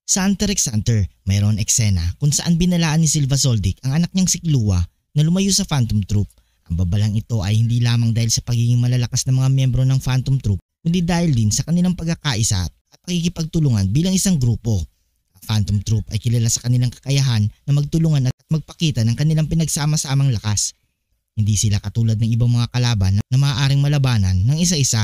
Sa Hunter x Hunter, mayroon eksena kung saan binalaan ni Silva Soldic ang anak niyang si Killua na lumayo sa Phantom Troop. Ang babalang ito ay hindi lamang dahil sa pagiging malalakas ng mga miyembro ng Phantom Troop, kundi dahil din sa kanilang pagkakaisa at pakikipagtulungan bilang isang grupo. Ang Phantom Troop ay kilala sa kanilang kakayahan na magtulungan at magpakita ng kanilang pinagsama-samang lakas. Hindi sila katulad ng ibang mga kalaban na maaaring malabanan ng isa-isa.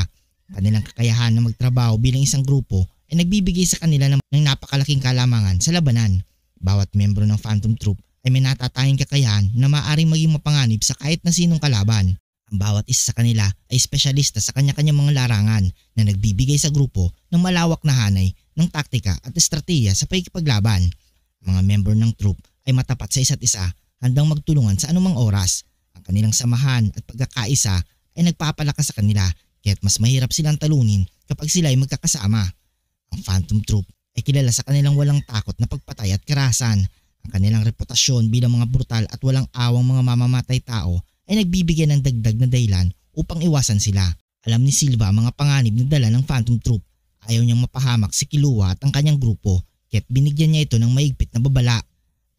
Kanilang kakayahan na magtrabaho bilang isang grupo ay nagbibigay sa kanila ng napakalaking kalamangan sa labanan. Bawat miyembro ng Phantom Troop ay may natatanging kakayahan na maaaring maging mapanganib sa kahit na sinong kalaban. Ang bawat isa sa kanila ay espesyalista sa kanya-kanyang mga larangan na nagbibigay sa grupo ng malawak na hanay ng taktika at estratehiya sa pakikipaglaban. Ang mga miyembro ng troop ay matapat sa isa't isa, handang magtulungan sa anumang oras. Ang kanilang samahan at pagkakaisa ay nagpapalakas sa kanila, kaya't mas mahirap silang talunin kapag sila ay magkakasama. Ang Phantom Troop ay kilala sa kanilang walang takot na pagpatay at karahasan. Ang kanilang reputasyon bilang mga brutal at walang awang mga mamamatay tao ay nagbibigay ng dagdag na dahilan upang iwasan sila. Alam ni Silva ang mga panganib na dala ng Phantom Troop. Ayaw niyang mapahamak si Killua at ang kanyang grupo, kaya't binigyan niya ito ng mahigpit na babala.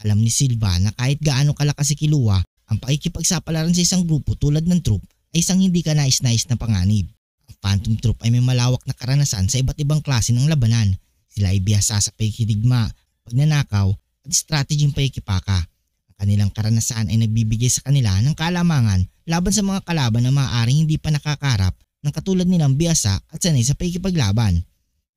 Alam ni Silva na kahit gaano kalakas si Killua, ang pakikipagsapalaran sa isang grupo tulad ng troop ay isang hindi ka nais-nais na panganib. Ang Phantom Troop ay may malawak na karanasan sa iba't ibang klase ng labanan. Sila ay bihasa sa pakikidigma, pagnanakaw at strategyeng pakikipaka. Ang kanilang karanasan ay nagbibigay sa kanila ng kalamangan laban sa mga kalaban na maaaring hindi pa nakakaharap ng katulad nilang bihasa at sanay sa pakikipaglaban.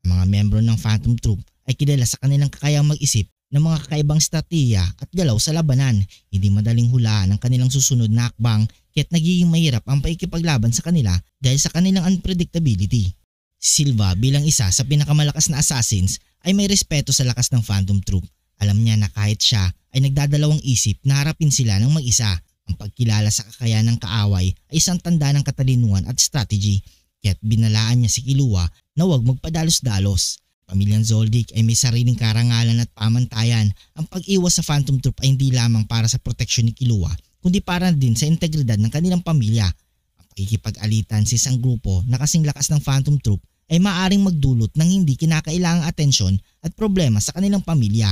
Ang mga miyembro ng Phantom Troop ay kilala sa kanilang kakayang mag-isip ng mga kakaibang estratehiya at galaw sa labanan. Hindi madaling hulaan ang kanilang susunod na hakbang, kaya't nagiging mahirap ang pakikipaglaban sa kanila dahil sa kanilang unpredictability. Silva bilang isa sa pinakamalakas na assassins ay may respeto sa lakas ng Phantom Troop. Alam niya na kahit siya ay nagdadalawang isip na harapin sila ng mag-isa. Ang pagkilala sa kakayahan ng kaaway ay isang tanda ng katalinuhan at strategy, kaya't binalaan niya si Killua na huwag magpadalos-dalos. Pamilyang Soldic ay may sariling karangalan at pamantayan. Ang pag-iwas sa Phantom Troop ay hindi lamang para sa proteksyon ni Killua, kundi para din sa integridad ng kanilang pamilya. Ang pakikipag-alitan sa isang grupo na kasing lakas ng Phantom Troop ay maaaring magdulot ng hindi kinakailangang atensyon at problema sa kanilang pamilya.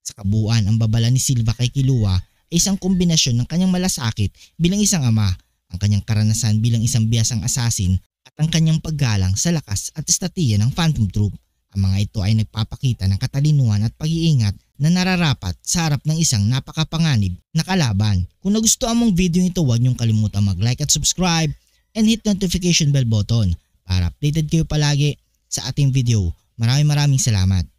Sa kabuuan, ang babala ni Silva kay Killua ay isang kombinasyon ng kanyang malasakit bilang isang ama, ang kanyang karanasan bilang isang bihasang assassin at ang kanyang paggalang sa lakas at estratehiya ng Phantom Troop. Ang mga ito ay nagpapakita ng katalinuhan at pag-iingat na nararapat sa harap ng isang napakapanganib na kalaban. Kung nagustuhan mong video ito, huwag niyong kalimutang mag-like at subscribe and hit notification bell button para updated kayo palagi sa ating video. Maraming salamat.